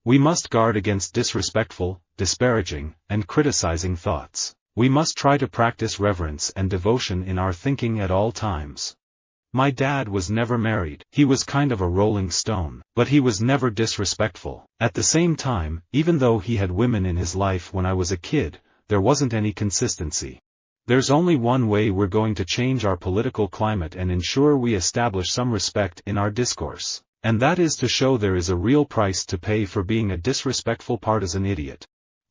We must guard against disrespectful, disparaging, and criticizing thoughts. We must try to practice reverence and devotion in our thinking at all times. My dad was never married. He was kind of a rolling stone, but he was never disrespectful. At the same time, even though he had women in his life when I was a kid, there wasn't any consistency. There's only one way we're going to change our political climate and ensure we establish some respect in our discourse, and that is to show there is a real price to pay for being a disrespectful partisan idiot.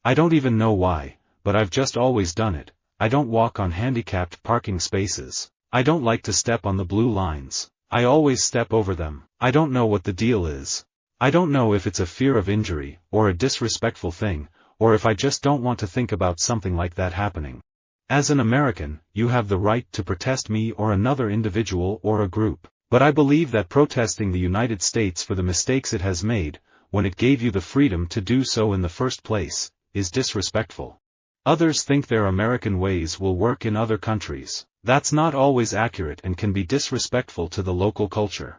I don't even know why, but I've just always done it. I don't walk on handicapped parking spaces. I don't like to step on the blue lines. I always step over them. I don't know what the deal is. I don't know if it's a fear of injury, or a disrespectful thing, or if I just don't want to think about something like that happening. As an American, you have the right to protest me or another individual or a group, but I believe that protesting the United States for the mistakes it has made, when it gave you the freedom to do so in the first place, is disrespectful. Others think their American ways will work in other countries. That's not always accurate and can be disrespectful to the local culture.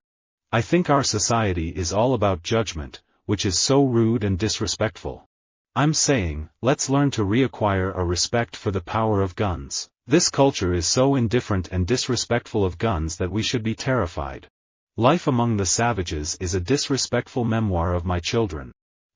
I think our society is all about judgment, which is so rude and disrespectful. I'm saying, let's learn to reacquire a respect for the power of guns. This culture is so indifferent and disrespectful of guns that we should be terrified. Life Among the Savages is a disrespectful memoir of my children.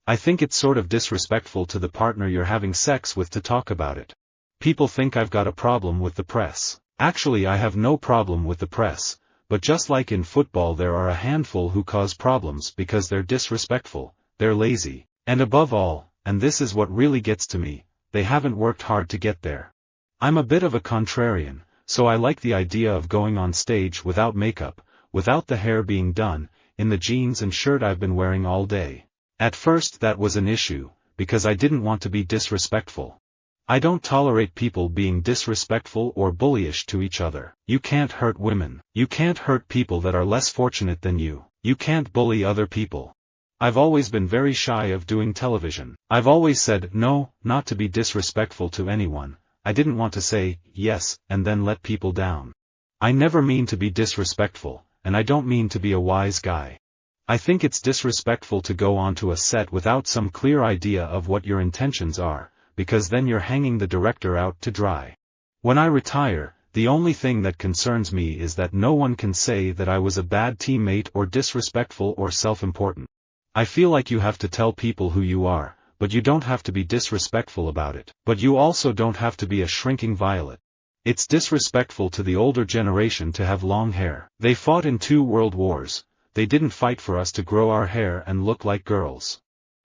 I think it's sort of disrespectful to the partner you're having sex with to talk about it. People think I've got a problem with the press. Actually, I have no problem with the press, but just like in football, there are a handful who cause problems because they're disrespectful, they're lazy, and above all, and this is what really gets to me, they haven't worked hard to get there. I'm a bit of a contrarian, so I like the idea of going on stage without makeup, without the hair being done, in the jeans and shirt I've been wearing all day. At first that was an issue, because I didn't want to be disrespectful. I don't tolerate people being disrespectful or bullyish to each other. You can't hurt women. You can't hurt people that are less fortunate than you. You can't bully other people. I've always been very shy of doing television. I've always said no, not to be disrespectful to anyone. I didn't want to say yes and then let people down. I never mean to be disrespectful, and I don't mean to be a wise guy. I think it's disrespectful to go onto a set without some clear idea of what your intentions are, because then you're hanging the director out to dry. When I retire, the only thing that concerns me is that no one can say that I was a bad teammate or disrespectful or self-important. I feel like you have to tell people who you are, but you don't have to be disrespectful about it. But you also don't have to be a shrinking violet. It's disrespectful to the older generation to have long hair. They fought in 2 world wars. They didn't fight for us to grow our hair and look like girls.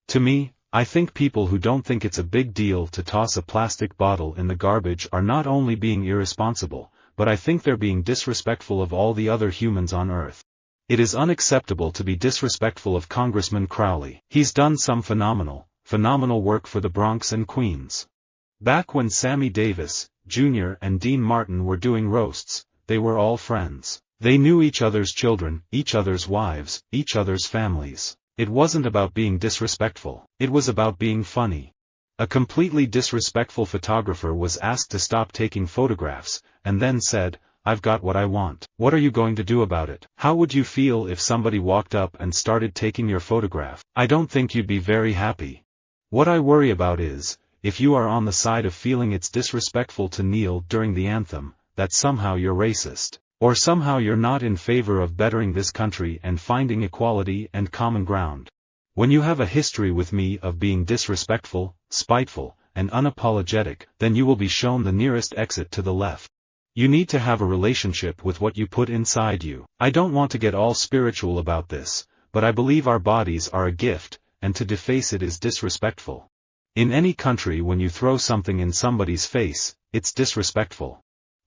To me, I think people who don't think it's a big deal to toss a plastic bottle in the garbage are not only being irresponsible, but I think they're being disrespectful of all the other humans on Earth. It is unacceptable to be disrespectful of Congressman Crowley. He's done some phenomenal work for the Bronx and Queens. Back when Sammy Davis, Jr. and Dean Martin were doing roasts, they were all friends. They knew each other's children, each other's wives, each other's families. It wasn't about being disrespectful. It was about being funny. A completely disrespectful photographer was asked to stop taking photographs, and then said, "I've got what I want. What are you going to do about it?" How would you feel if somebody walked up and started taking your photograph? I don't think you'd be very happy. What I worry about is, if you are on the side of feeling it's disrespectful to kneel during the anthem, that somehow you're racist. Or somehow you're not in favor of bettering this country and finding equality and common ground. When you have a history with me of being disrespectful, spiteful, and unapologetic, then you will be shown the nearest exit to the left. You need to have a relationship with what you put inside you. I don't want to get all spiritual about this, but I believe our bodies are a gift, and to deface it is disrespectful. In any country, when you throw something in somebody's face, it's disrespectful.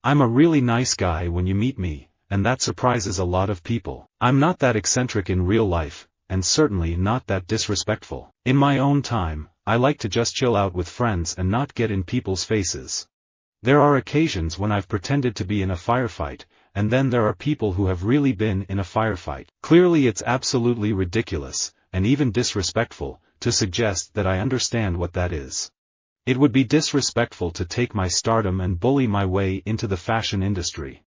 I'm a really nice guy when you meet me, and that surprises a lot of people. I'm not that eccentric in real life, and certainly not that disrespectful. In my own time, I like to just chill out with friends and not get in people's faces. There are occasions when I've pretended to be in a firefight, and then there are people who have really been in a firefight. Clearly it's absolutely ridiculous, and even disrespectful, to suggest that I understand what that is. It would be disrespectful to take my stardom and bully my way into the fashion industry.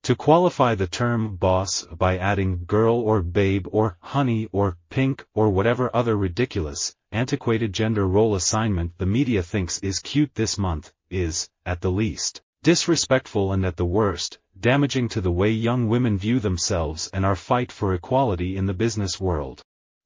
To qualify the term boss by adding girl or babe or honey or pink or whatever other ridiculous, antiquated gender role assignment the media thinks is cute this month, is, at the least, disrespectful and at the worst, damaging to the way young women view themselves and our fight for equality in the business world.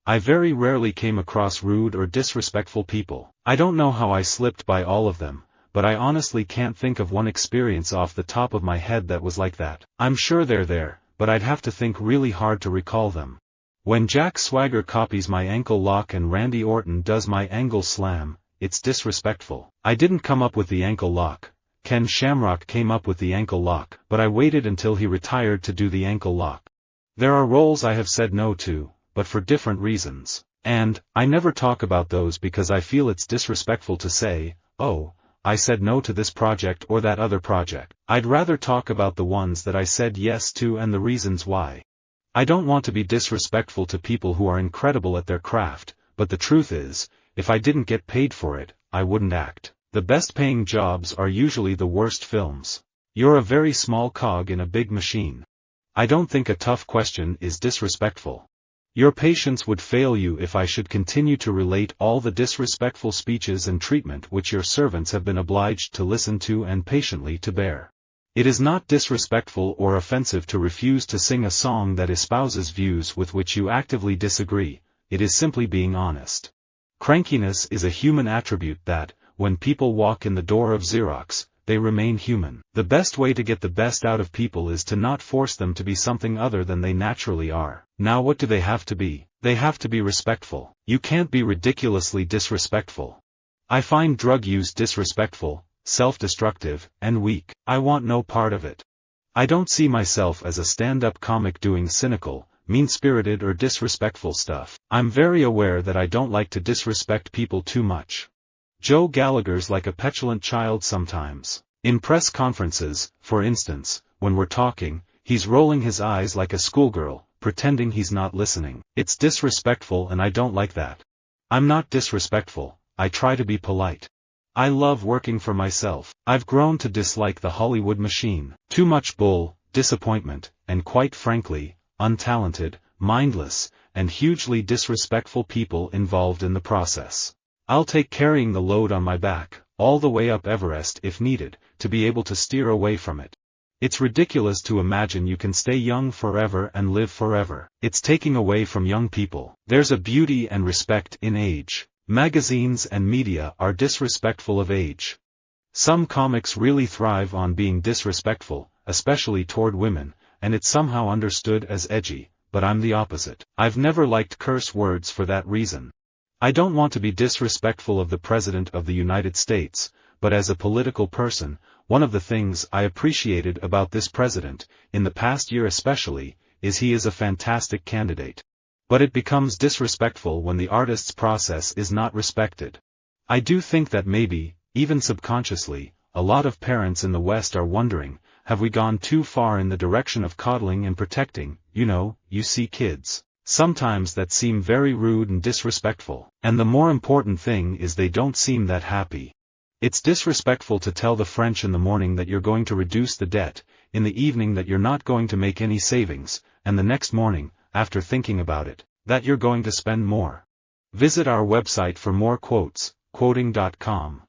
I very rarely came across rude or disrespectful people. I don't know how I slipped by all of them, but I honestly can't think of one experience off the top of my head that was like that. I'm sure they're there, but I'd have to think really hard to recall them. When Jack Swagger copies my ankle lock and Randy Orton does my angle slam, it's disrespectful. I didn't come up with the ankle lock. Ken Shamrock came up with the ankle lock, but I waited until he retired to do the ankle lock. There are roles I have said no to, but for different reasons. And, I never talk about those because I feel it's disrespectful to say, oh, I said no to this project or that other project. I'd rather talk about the ones that I said yes to and the reasons why. I don't want to be disrespectful to people who are incredible at their craft, but the truth is, if I didn't get paid for it, I wouldn't act. The best paying jobs are usually the worst films. You're a very small cog in a big machine. I don't think a tough question is disrespectful. Your patience would fail you if I should continue to relate all the disrespectful speeches and treatment which your servants have been obliged to listen to and patiently to bear. It is not disrespectful or offensive to refuse to sing a song that espouses views with which you actively disagree, it is simply being honest. Crankiness is a human attribute that, when people walk in the door of Xerox, they remain human. The best way to get the best out of people is to not force them to be something other than they naturally are. Now what do they have to be? They have to be respectful. You can't be ridiculously disrespectful. I find drug use disrespectful, self-destructive, and weak. I want no part of it. I don't see myself as a stand-up comic doing cynical, mean-spirited or disrespectful stuff. I'm very aware that I don't like to disrespect people too much. Joe Gallagher's like a petulant child sometimes. In press conferences, for instance, when we're talking, he's rolling his eyes like a schoolgirl, pretending he's not listening. It's disrespectful and I don't like that. I'm not disrespectful, I try to be polite. I love working for myself. I've grown to dislike the Hollywood machine. Too much bull, disappointment, and quite frankly, untalented, mindless, and hugely disrespectful people involved in the process. I'll take carrying the load on my back, all the way up Everest if needed, to be able to steer away from it. It's ridiculous to imagine you can stay young forever and live forever. It's taking away from young people. There's a beauty and respect in age. Magazines and media are disrespectful of age. Some comics really thrive on being disrespectful, especially toward women, and it's somehow understood as edgy, but I'm the opposite. I've never liked curse words for that reason. I don't want to be disrespectful of the President of the United States, but as a political person, one of the things I appreciated about this president, in the past year especially, is he is a fantastic candidate. But it becomes disrespectful when the artist's process is not respected. I do think that maybe, even subconsciously, a lot of parents in the West are wondering, have we gone too far in the direction of coddling and protecting, you see kids sometimes that seem very rude and disrespectful, and the more important thing is they don't seem that happy. It's disrespectful to tell the French in the morning that you're going to reduce the debt, in the evening that you're not going to make any savings, and the next morning, after thinking about it, that you're going to spend more. Visit our website for more quotes, quoting.com.